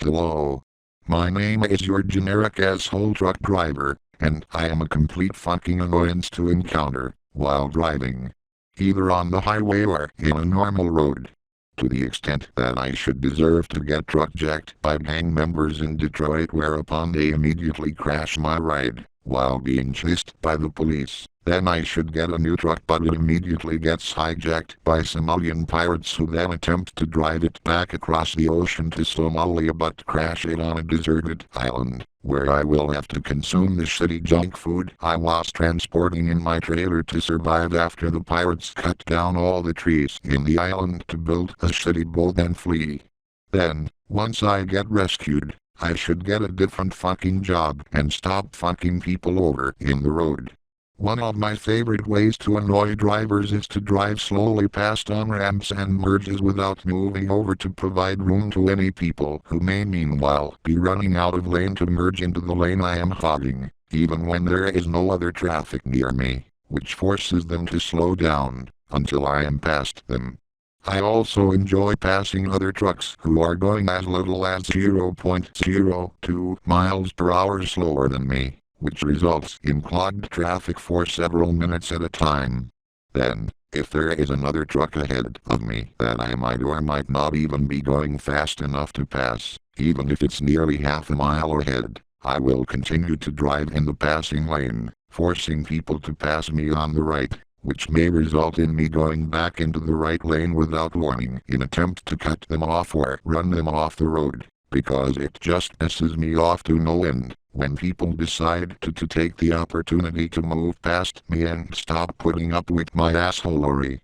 Hello. My name is your generic asshole truck driver, and I am a complete fucking annoyance to encounter while driving, either on the highway or in a normal road. To the extent that I should deserve to get truck jacked by gang members in Detroit, whereupon they immediately crash my ride while being chased by the police. Then I should get a new truck, but it immediately gets hijacked by Somalian pirates who then attempt to drive it back across the ocean to Somalia, but crash it on a deserted island, where I will have to consume the shitty junk food I was transporting in my trailer to survive after the pirates cut down all the trees in the island to build a shitty boat and flee. Then, once I get rescued, I should get a different fucking job and stop fucking people over in the road. One of my favorite ways to annoy drivers is to drive slowly past on-ramps and merges without moving over to provide room to any people who may meanwhile be running out of lane to merge into the lane I am hogging, even when there is no other traffic near me, which forces them to slow down until I am past them. I also enjoy passing other trucks who are going as little as 0.02 miles per hour slower than me, which results in clogged traffic for several minutes at a time. Then, if there is another truck ahead of me that I might or might not even be going fast enough to pass, even if it's nearly half a mile ahead, I will continue to drive in the passing lane, forcing people to pass me on the right, which may result in me going back into the right lane without warning in attempt to cut them off or run them off the road, because it just pisses me off to no end when people decide to take the opportunity to move past me and stop putting up with my assholery.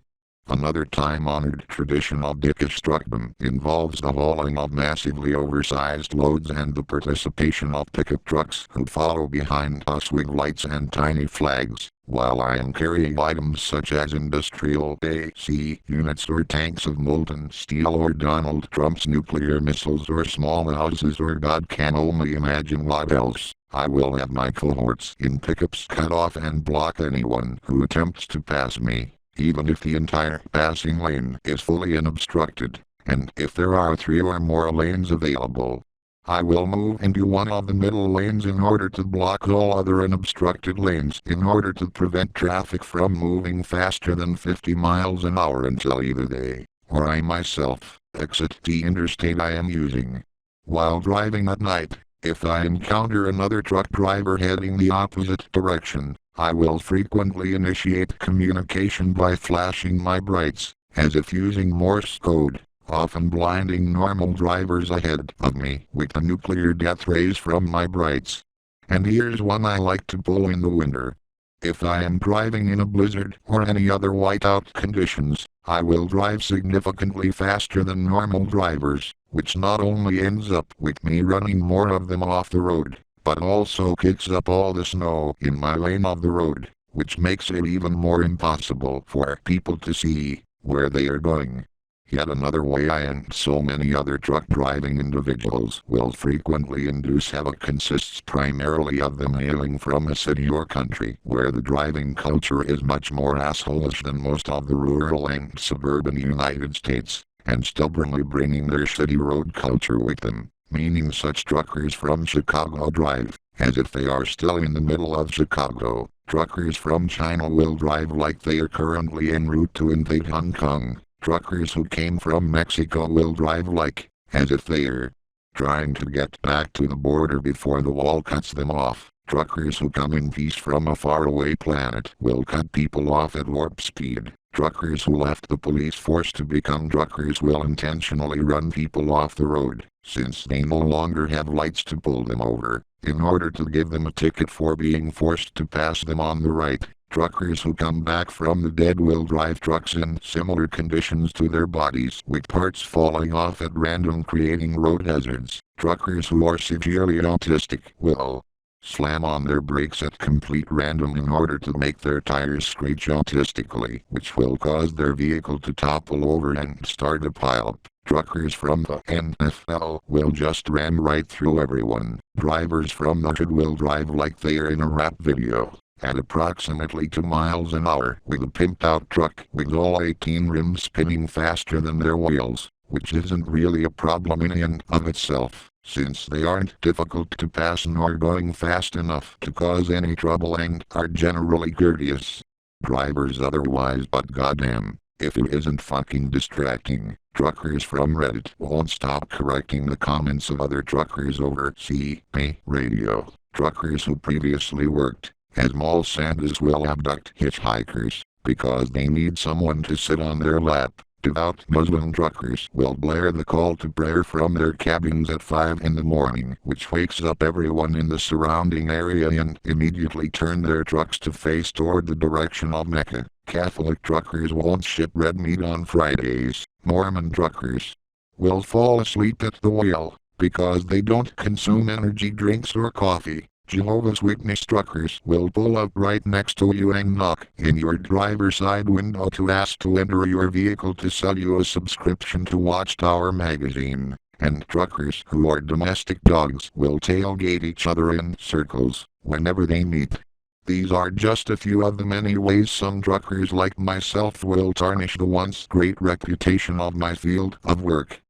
Another time-honored tradition of dickish truckdom involves the hauling of massively oversized loads and the participation of pickup trucks who follow behind us with lights and tiny flags, while I am carrying items such as industrial AC units or tanks of molten steel or Donald Trump's nuclear missiles or small houses or God can only imagine what else. I will have my cohorts in pickups cut off and block anyone who attempts to pass me, even if the entire passing lane is fully unobstructed, and if there are 3 or more lanes available. I will move into one of the middle lanes in order to block all other unobstructed lanes in order to prevent traffic from moving faster than 50 miles an hour until either they, or I myself, exit the interstate I am using. While driving at night, if I encounter another truck driver heading the opposite direction, I will frequently initiate communication by flashing my brights, as if using Morse code, often blinding normal drivers ahead of me with the nuclear death rays from my brights. And here's one I like to pull in the winter. If I am driving in a blizzard or any other whiteout conditions, I will drive significantly faster than normal drivers, which not only ends up with me running more of them off the road, but also kicks up all the snow in my lane of the road, which makes it even more impossible for people to see where they are going. Yet another way I and so many other truck driving individuals will frequently induce havoc consists primarily of them hailing from a city or country where the driving culture is much more assholish than most of the rural and suburban United States, and stubbornly bringing their shitty road culture with them. Meaning such truckers from Chicago drive as if they are still in the middle of Chicago. Truckers from China will drive like they are currently en route to invade Hong Kong. Truckers who came from Mexico will drive like as if they are trying to get back to the border before the wall cuts them off. Truckers who come in peace from a faraway planet will cut people off at warp speed. Truckers who left the police force to become truckers will intentionally run people off the road, since they no longer have lights to pull them over, in order to give them a ticket for being forced to pass them on the right. Truckers who come back from the dead will drive trucks in similar conditions to their bodies, with parts falling off at random creating road hazards. Truckers who are severely autistic will slam on their brakes at complete random in order to make their tires screech autistically, which will cause their vehicle to topple over and start a pileup. Truckers from the NFL will just ram right through everyone. Drivers from the hood will drive like they are in a rap video at approximately 2 miles an hour with a pimped-out truck with all 18 rims spinning faster than their wheels, which isn't really a problem in and of itself, since they aren't difficult to pass nor going fast enough to cause any trouble and are generally courteous drivers otherwise, but goddamn, if it isn't fucking distracting. Truckers from Reddit won't stop correcting the comments of other truckers over CP radio. Truckers who previously worked as mall Santas will abduct hitchhikers because they need someone to sit on their lap. Devout Muslim truckers will blare the call to prayer from their cabins at 5 in the morning, which wakes up everyone in the surrounding area, and immediately turn their trucks to face toward the direction of Mecca. Catholic truckers won't ship red meat on Fridays. Mormon truckers will fall asleep at the wheel because they don't consume energy drinks or coffee. Jehovah's Witness truckers will pull up right next to you and knock in your driver's side window to ask to enter your vehicle to sell you a subscription to Watchtower magazine. And truckers who are domestic dogs will tailgate each other in circles whenever they meet. These are just a few of the many ways some truckers like myself will tarnish the once great reputation of my field of work.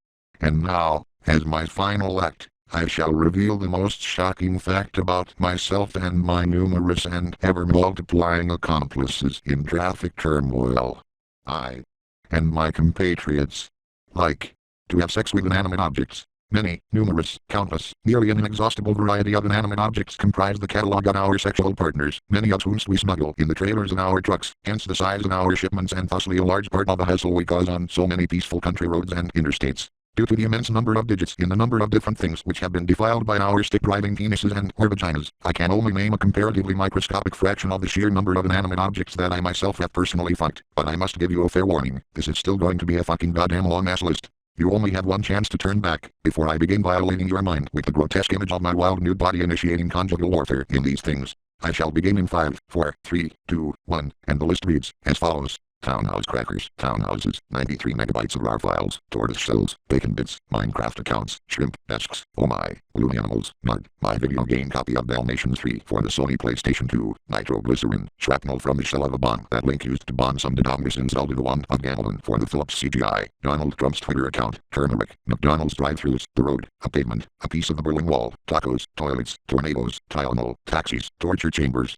And now, as my final act, I shall reveal the most shocking fact about myself and my numerous and ever-multiplying accomplices in traffic turmoil. I and my compatriots like to have sex with inanimate objects. Many, numerous, countless, nearly an inexhaustible variety of inanimate objects comprise the catalog of our sexual partners, many of whom we smuggle in the trailers of our trucks, hence the size of our shipments and thusly a large part of the hassle we cause on so many peaceful country roads and interstates. Due to the immense number of digits in the number of different things which have been defiled by our stick-driving penises and or vaginas, I can only name a comparatively microscopic fraction of the sheer number of inanimate objects that I myself have personally fucked. But I must give you a fair warning, this is still going to be a fucking goddamn long-ass list. You only have one chance to turn back before I begin violating your mind with the grotesque image of my wild nude body initiating conjugal warfare in these things. I shall begin in 5, 4, 3, 2, 1, and the list reads as follows. Townhouse crackers, townhouses, 93 megabytes of RAR files, tortoise shells, bacon bits, Minecraft accounts, shrimp desks, oh my, blue animals, mud, my video game copy of Dalmatians 3 for the Sony PlayStation 2, nitroglycerin, shrapnel from the shell of a bomb that Link used to bomb some Dodongus in Zelda the Wand of Gamelin for the Philips CGI, Donald Trump's Twitter account, turmeric, McDonald's drive-thrus, the road, a pavement, a piece of the Berlin Wall, tacos, toilets, tornadoes, Tylenol, taxis, torture chambers,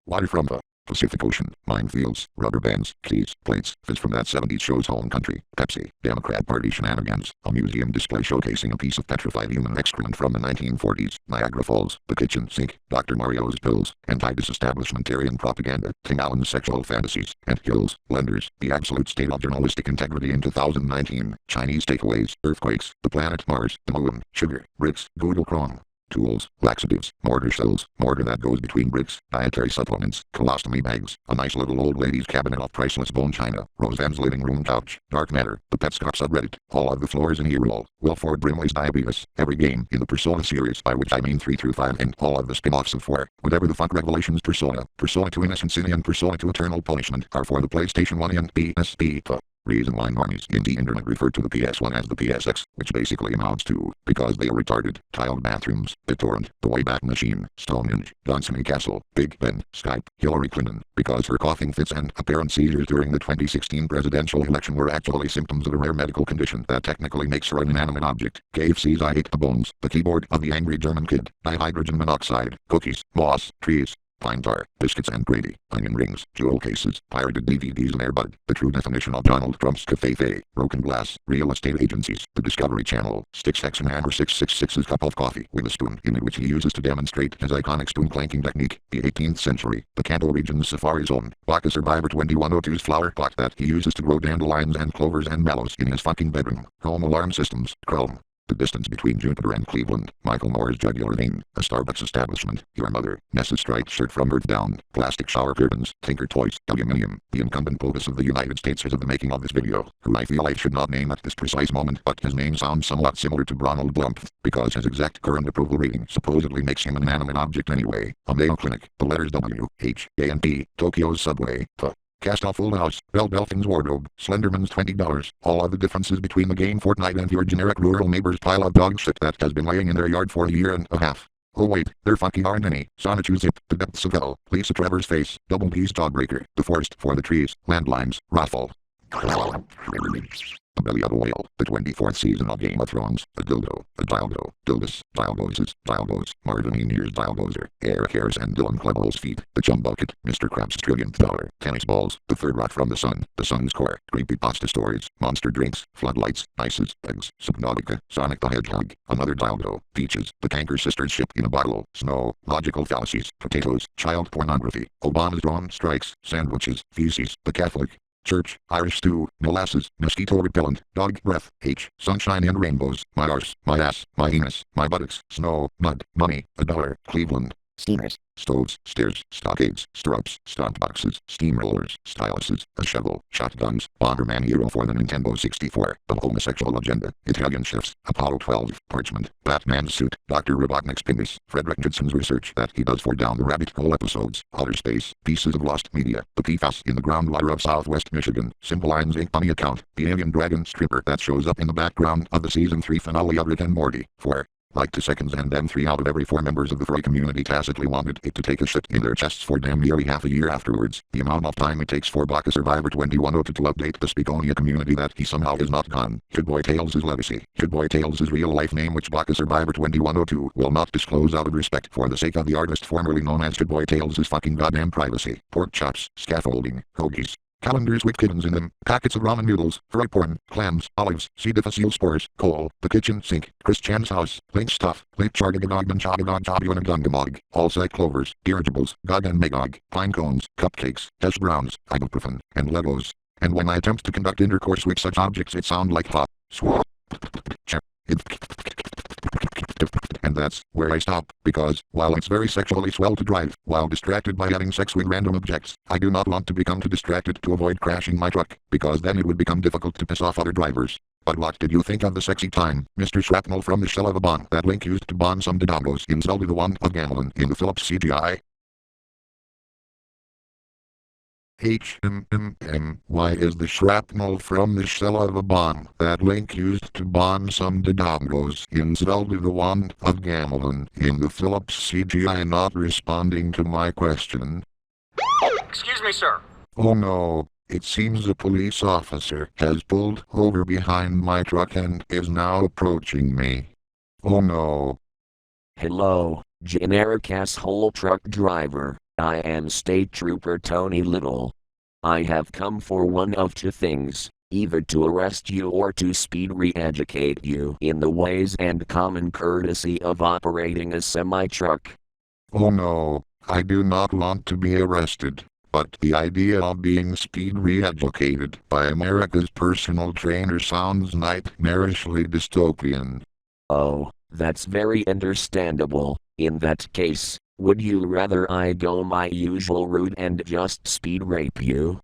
water from the Pacific Ocean, minefields, rubber bands, keys, plates, fits from that 70s show's home country, Pepsi, Democrat Party shenanigans, a museum display showcasing a piece of petrified human excrement from the 1940s, Niagara Falls, the kitchen sink, Dr. Mario's pills, anti-disestablishmentarian propaganda, Tim Allen's sexual fantasies, and hills, blenders, the absolute state of journalistic integrity in 2019, Chinese takeaways, earthquakes, the planet Mars, the moon, sugar, bricks, Google Chrome. Tools, laxatives, mortar shells, mortar that goes between bricks, dietary supplements, colostomy bags, a nice little old lady's cabinet of priceless bone china, Roseanne's living room couch, dark matter, the Petscop subreddit, all of the floors in Hero, Wilford Brimley's diabetes, every game in the Persona series, by which I mean 3 through 5, and all of the spin-offs of 4, whatever the fuck Revelations Persona, Persona 2 Innocent Sin and Persona 2 Eternal Punishment are for the PlayStation 1 and PSP. Reason why normies in the internet refer to the PS1 as the PSX, which basically amounts to, because they are retarded, tiled bathrooms, BitTorrent, the Wayback Machine, Stonehenge, Dunsany Castle, Big Ben, Skype, Hillary Clinton, because her coughing fits and apparent seizures during the 2016 presidential election were actually symptoms of a rare medical condition that technically makes her an inanimate object. KFC's I Hate the Bones, the keyboard of the angry German kid, dihydrogen monoxide, cookies, moss, trees, pine tar, biscuits and gravy, onion rings, jewel cases, pirated DVDs and Airbud, the true definition of Donald Trump's covfefe, broken glass, real estate agencies, the Discovery Channel, Sticks X and Hammer 666's cup of coffee with a spoon in it which he uses to demonstrate his iconic spoon clanking technique, the 18th century, the Kanto region's Safari Zone, Baka Survivor 2102's flower pot that he uses to grow dandelions and clovers and mallows in his fucking bedroom, home alarm systems, Chrome. The distance between Jupiter and Cleveland, Michael Moore's jugular vein, a Starbucks establishment, your mother, Ness's striped shirt from Earthbound, plastic shower curtains, Tinker Toys, aluminium, the incumbent POTUS of the United States is of the making of this video, who I feel I should not name at this precise moment, but his name sounds somewhat similar to Ronald Blumpf, because his exact current approval rating supposedly makes him an inanimate object anyway, a Mayo Clinic, the letters W, H, A and P, Tokyo's Subway, Cast-off Full House, Belle Delphin's Wardrobe, Slenderman's $20, all of the differences between the game Fortnite and your generic rural neighbor's pile of dog shit that has been laying in their yard for a year and a half. Oh wait, there fucking aren't any. Sonichu Zip, The Depths of Hell, Lisa Trevor's Face, Double D's Jawbreaker, The Forest for the Trees, Landlines, Raffle. the belly of a whale. The 24th season of Game of Thrones. A dildo, a dildo, dildus, dildoises, dildos, Marvin Ears dildozer, Eric Harris and Dylan Klebold's feet. The chum bucket, Mr. Krabs' trillionth dollar. Tennis balls, the third rock from the sun's core. Creepypasta stories, monster drinks, floodlights, ices, eggs, Subnautica, Sonic the Hedgehog, another dildo, peaches, the Tanker Sisters ship in a bottle, snow, logical fallacies, potatoes, child pornography, Obama's drone strikes, sandwiches, feces, the Catholic Church, Irish stew, molasses, mosquito repellent, dog breath, sunshine and rainbows, my arse, my ass, my anus, my buttocks, snow, mud, money, $1, Cleveland. Steamers, Stoves, stairs, stockades, stirrups, stomp boxes, steamrollers, styluses, a shovel, shotguns, Bomberman Hero for the Nintendo 64, the homosexual agenda, Italian chefs, Apollo 12, parchment, Batman's suit, Dr. Robotnik's penis, Frederick Judson's research that he does for Down the Rabbit Hole episodes, outer space, pieces of lost media, the PFAS in the groundwater of Southwest Michigan, Simple Lines Inc. Bunny account, the alien dragon stripper that shows up in the background of the season 3 finale of Rick and Morty, 4. Like 2 seconds, and then 3 out of every 4 members of the Furry community tacitly wanted it to take a shit in their chests for damn nearly half a year afterwards. The amount of time it takes for Baka Survivor 2102 to update the Speakonia community that he somehow is not gone. Kid Boy Tales' legacy. Kid Boy Tales' real life name, which Baka Survivor 2102 will not disclose out of respect for the sake of the artist formerly known as Kid Boy Tales' fucking goddamn privacy. Pork chops, scaffolding, hoagies. Calendars with kittens in them, packets of ramen noodles, fry porn, clams, olives, C. difficile spores, coal, the kitchen sink, Chris Chan's house, link stuff, link chargagadogman chagagon chabuanagungamog, all side clovers, dirigibles, gog and magog, pine cones, cupcakes, hash browns, ibuprofen, and Legos. And when I attempt to conduct intercourse with such objects it sound like pop, swap, and that's where I stop, because, while it's very sexually swell to drive, while distracted by having sex with random objects, I do not want to become too distracted to avoid crashing my truck, because then it would become difficult to piss off other drivers. But what did you think of the sexy time, Mr. Shrapnel from the shell of a bomb that Link used to bomb some dodongos in Zelda the Wand of Gamelon in the Philips CGI? Why is the shrapnel from the shell of a bomb that Link used to bomb some dodongos in Zelda the Wand of Gamelon in the Philips CGI not responding to my question? Excuse me, sir. Oh no, it seems a police officer has pulled over behind my truck and is now approaching me. Oh no. Hello, generic asshole truck driver. I am State Trooper Tony Little. I have come for one of 2 things, either to arrest you or to speed re-educate you in the ways and common courtesy of operating a semi-truck. Oh no, I do not want to be arrested, but the idea of being speed re-educated by America's personal trainer sounds nightmarishly dystopian. Oh, that's very understandable. In that case, would you rather I go my usual route and just speed rape you?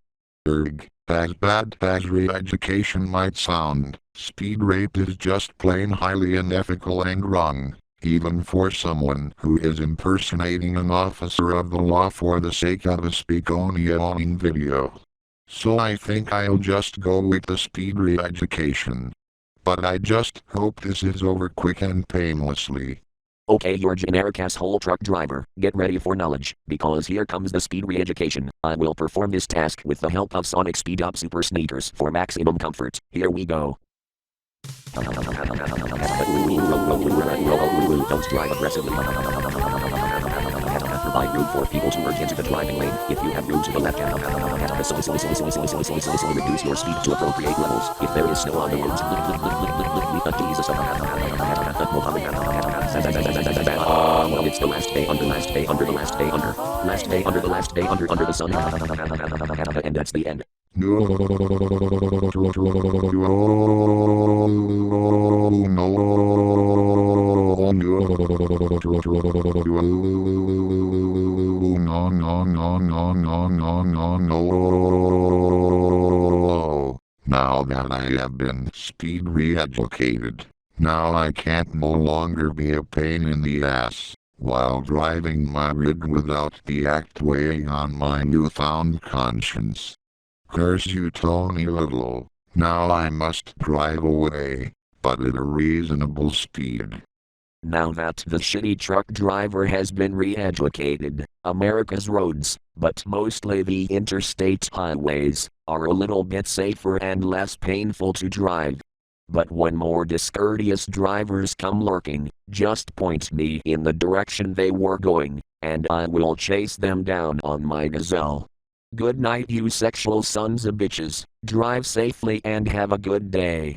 As bad as re-education might sound, speed rape is just plain highly unethical and wrong, even for someone who is impersonating an officer of the law for the sake of a Speakonia-owning video. So I think I'll just go with the speed re-education. But I just hope this is over quick and painlessly. Okay, your generic asshole truck driver, get ready for knowledge, because here comes the speed re-education. I will perform this task with the help of Sonic Speed Up Super Sneakers for maximum comfort. Here we go. Don't drive aggressively. Provide room for people to merge into the driving lane. If you have room to the left, reduce your speed to appropriate levels. If there is snow on the roads, Jesus. Well, it's the last day under the last day under the last day under. Last day under the last day under the sun. And that's the end. No, now that I have been speed re-educated, now I can't no longer be a pain in the ass while driving my rig without the act weighing on my newfound conscience. Curse you, Tony Little. Now I must drive away, but at a reasonable speed. Now that the shitty truck driver has been re-educated, America's roads, but mostly the interstate highways, are a little bit safer and less painful to drive. But when more discourteous drivers come lurking, just point me in the direction they were going, and I will chase them down on my gazelle. Good night, you sexual sons of bitches. Drive safely and have a good day.